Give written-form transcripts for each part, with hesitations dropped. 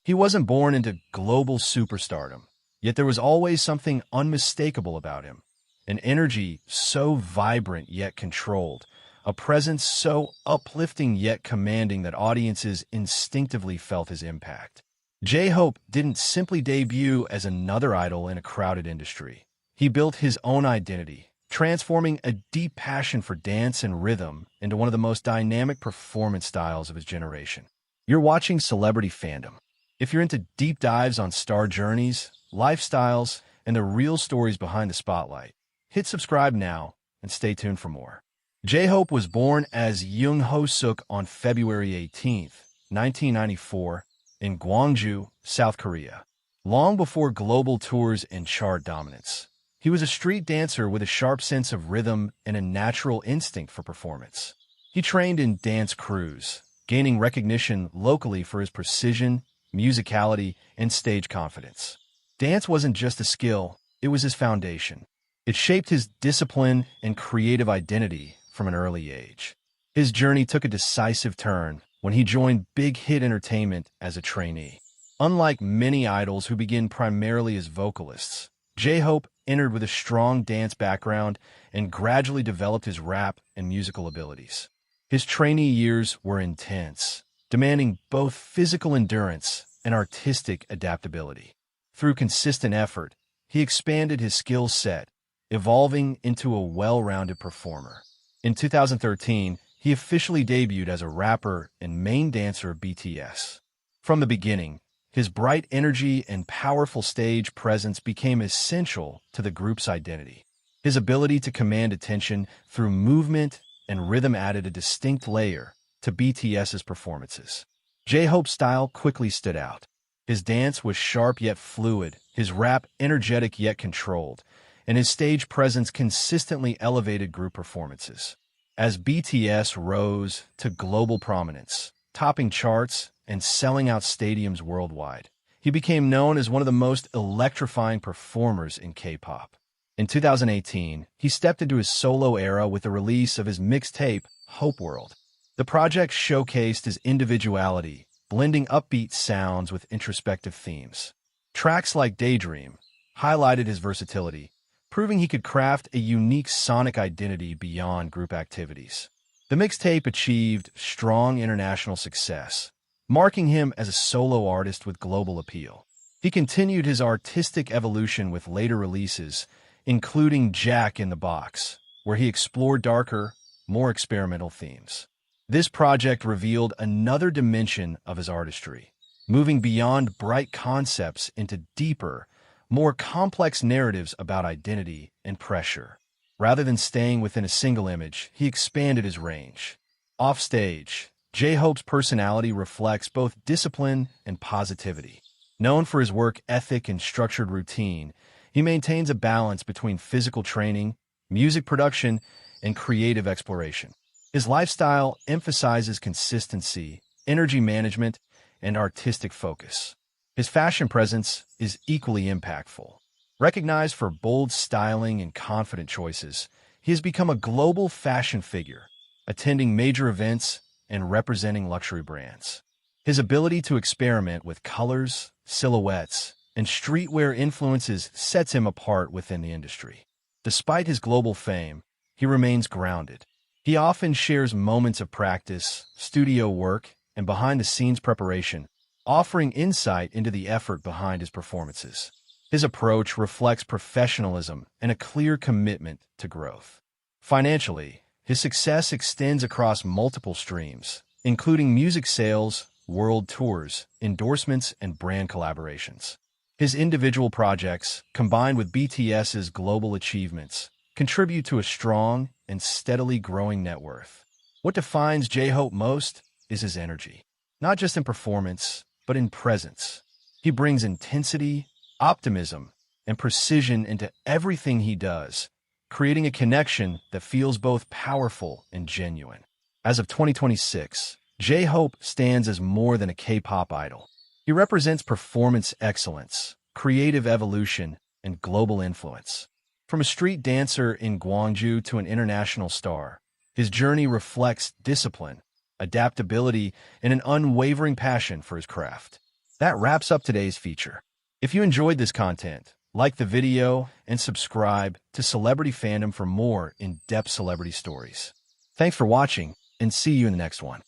He wasn't born into global superstardom, yet there was always something unmistakable about him. An energy so vibrant yet controlled, a presence so uplifting yet commanding that audiences instinctively felt his impact. J-Hope didn't simply debut as another idol in a crowded industry. He built his own identity, transforming a deep passion for dance and rhythm into one of the most dynamic performance styles of his generation. You're watching Celebrity Fandom. If you're into deep dives on star journeys, lifestyles, and the real stories behind the spotlight, hit subscribe now and stay tuned for more. J-Hope was born as Jung Ho-suk on February 18, 1994, in Gwangju, South Korea. Long before global tours and chart dominance, he was a street dancer with a sharp sense of rhythm and a natural instinct for performance. He trained in dance crews, gaining recognition locally for his precision, musicality, and stage confidence. Dance wasn't just a skill, it was his foundation. It shaped his discipline and creative identity from an early age. His journey took a decisive turn when he joined Big Hit Entertainment as a trainee. Unlike many idols who begin primarily as vocalists, J-Hope entered with a strong dance background and gradually developed his rap and musical abilities. His trainee years were intense, demanding both physical endurance and artistic adaptability. Through consistent effort, he expanded his skill set, evolving into a well-rounded performer. In 2013, he officially debuted as a rapper and main dancer of BTS. From the beginning, his bright energy and powerful stage presence became essential to the group's identity. His ability to command attention through movement and rhythm added a distinct layer to BTS's performances. J-Hope's style quickly stood out. His dance was sharp yet fluid, his rap energetic yet controlled, and his stage presence consistently elevated group performances. As BTS rose to global prominence, topping charts and selling out stadiums worldwide, he became known as one of the most electrifying performers in K-pop. In 2018, he stepped into his solo era with the release of his mixtape, Hope World. The project showcased his individuality, blending upbeat sounds with introspective themes. Tracks like Daydream highlighted his versatility, proving he could craft a unique sonic identity beyond group activities. The mixtape achieved strong international success, marking him as a solo artist with global appeal. He continued his artistic evolution with later releases, including Jack in the Box, where he explored darker, more experimental themes. This project revealed another dimension of his artistry, moving beyond bright concepts into deeper, more complex narratives about identity and pressure. Rather than staying within a single image, he expanded his range. Offstage, J-Hope's personality reflects both discipline and positivity. Known for his work ethic and structured routine, he maintains a balance between physical training, music production, and creative exploration. His lifestyle emphasizes consistency, energy management, and artistic focus. His fashion presence is equally impactful. Recognized for bold styling and confident choices, he has become a global fashion figure, attending major events and representing luxury brands. His ability to experiment with colors, silhouettes, and streetwear influences sets him apart within the industry. Despite his global fame, he remains grounded. He often shares moments of practice, studio work, and behind-the-scenes preparation, offering insight into the effort behind his performances. His approach reflects professionalism and a clear commitment to growth. Financially, his success extends across multiple streams, including music sales, world tours, endorsements, and brand collaborations. His individual projects, combined with BTS's global achievements, contribute to a strong and steadily growing net worth. What defines J-Hope most is his energy, not just in performance, but in presence. He brings intensity, optimism, and precision into everything he does, creating a connection that feels both powerful and genuine. As of 2026, J-Hope stands as more than a K-pop idol. He represents performance excellence, creative evolution, and global influence. From a street dancer in Gwangju to an international star, his journey reflects discipline, adaptability, and an unwavering passion for his craft. That wraps up today's feature. If you enjoyed this content, like the video and subscribe to Celebrity Fandom for more in-depth celebrity stories. Thanks for watching, and see you in the next one.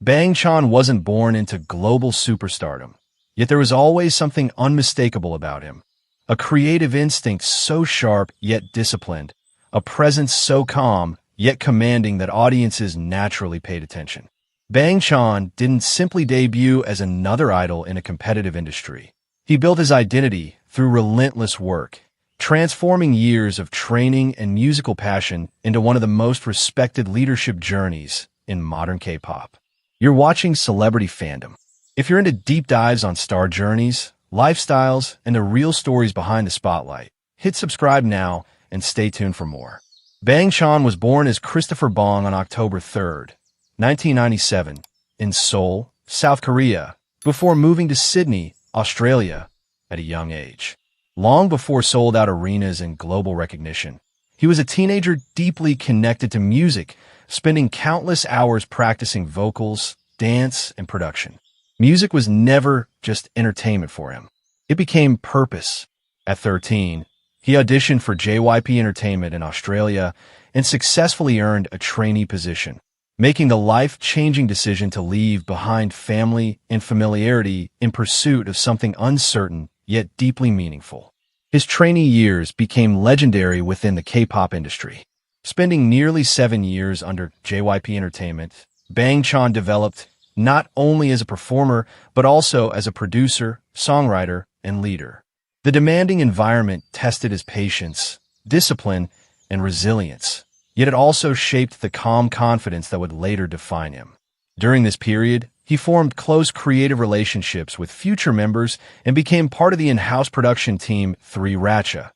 Bang Chan wasn't born into global superstardom, yet there was always something unmistakable about him. A creative instinct so sharp yet disciplined, a presence so calm yet commanding that audiences naturally paid attention. Bang Chan didn't simply debut as another idol in a competitive industry. He built his identity through relentless work, transforming years of training and musical passion into one of the most respected leadership journeys in modern K-pop. You're watching Celebrity Fandom. If you're into deep dives on star journeys, lifestyles, and the real stories behind the spotlight, hit subscribe now and stay tuned for more. Bang Chan was born as Christopher Bong on October 3rd, 1997, in Seoul, South Korea, before moving to Sydney, Australia, at a young age. Long before sold-out arenas and global recognition, he was a teenager deeply connected to music, spending countless hours practicing vocals, dance, and production. Music was never just entertainment for him. It became purpose. At 13, he auditioned for JYP Entertainment in Australia and successfully earned a trainee position, making the life-changing decision to leave behind family and familiarity in pursuit of something uncertain yet deeply meaningful. His trainee years became legendary within the K-pop industry. Spending nearly 7 years under JYP Entertainment, Bang Chan developed not only as a performer, but also as a producer, songwriter, and leader. The demanding environment tested his patience, discipline, and resilience, yet it also shaped the calm confidence that would later define him. During this period, he formed close creative relationships with future members and became part of the in-house production team 3 Ratcha,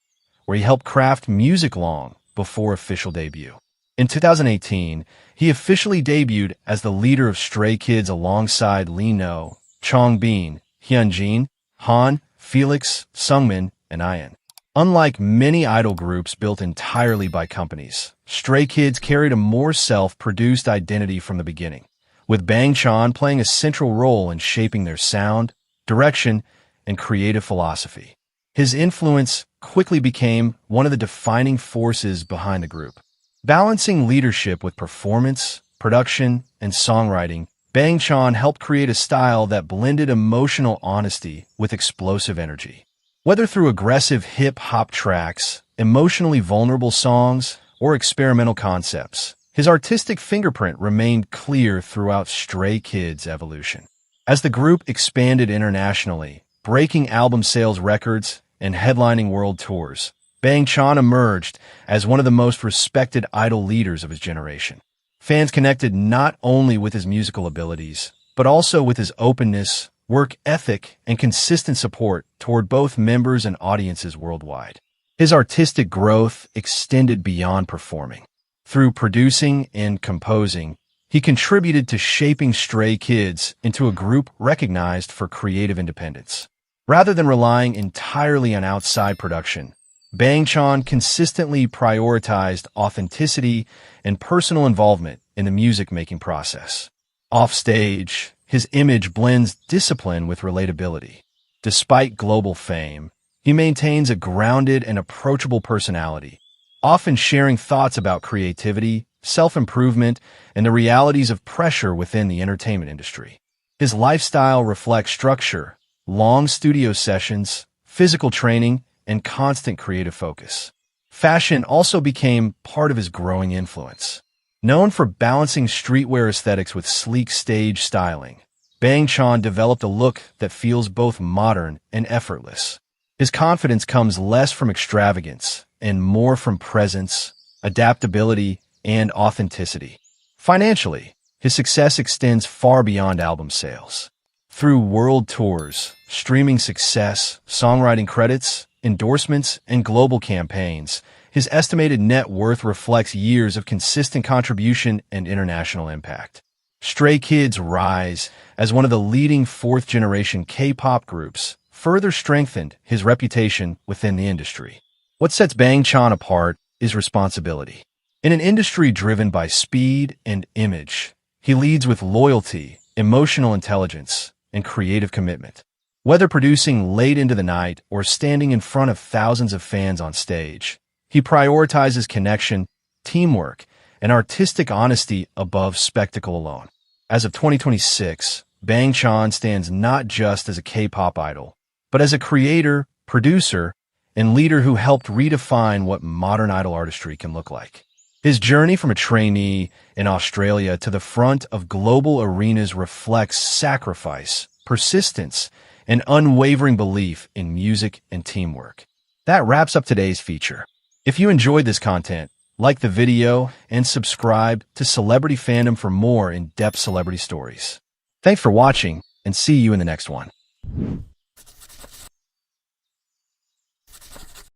where he helped craft music long before official debut. In 2018, he officially debuted as the leader of Stray Kids alongside Lee Know, Changbin, Hyunjin, Han, Felix, Sungmin, and Ian. Unlike many idol groups built entirely by companies, Stray Kids carried a more self-produced identity from the beginning, with Bang Chan playing a central role in shaping their sound, direction, and creative philosophy. His influence quickly became one of the defining forces behind the group. Balancing leadership with performance, production, and songwriting, Bang Chan helped create a style that blended emotional honesty with explosive energy. Whether through aggressive hip-hop tracks, emotionally vulnerable songs, or experimental concepts, his artistic fingerprint remained clear throughout Stray Kids' evolution. As the group expanded internationally, breaking album sales records and headlining world tours, Bang Chan emerged as one of the most respected idol leaders of his generation. Fans connected not only with his musical abilities, but also with his openness, work ethic, and consistent support toward both members and audiences worldwide. His artistic growth extended beyond performing. Through producing and composing, he contributed to shaping Stray Kids into a group recognized for creative independence. Rather than relying entirely on outside production, Bang Chan consistently prioritized authenticity and personal involvement in the music-making process. Offstage, his image blends discipline with relatability. Despite global fame, he maintains a grounded and approachable personality, often sharing thoughts about creativity, self-improvement, and the realities of pressure within the entertainment industry. His lifestyle reflects structure, long studio sessions, physical training, and constant creative focus. Fashion also became part of his growing influence. Known for balancing streetwear aesthetics with sleek stage styling, Bang Chan developed a look that feels both modern and effortless. His confidence comes less from extravagance and more from presence, adaptability, and authenticity. Financially, his success extends far beyond album sales. Through world tours, streaming success, songwriting credits, endorsements, and global campaigns, his estimated net worth reflects years of consistent contribution and international impact. Stray Kids' rise as one of the leading fourth-generation K-pop groups further strengthened his reputation within the industry. What sets Bang Chan apart is responsibility. In an industry driven by speed and image, He leads with loyalty, emotional intelligence, and creative commitment. Whether producing late into the night or standing in front of thousands of fans on stage, he prioritizes connection, teamwork, and artistic honesty above spectacle alone. As of 2026, Bang Chan stands not just as a K-pop idol, but as a creator, producer, and leader who helped redefine what modern idol artistry can look like. His journey from a trainee in Australia to the front of global arenas reflects sacrifice, persistence, and unwavering belief in music and teamwork. That wraps up today's feature. If you enjoyed this content, like the video and subscribe to Celebrity Fandom for more in-depth celebrity stories. Thanks for watching, and see you in the next one.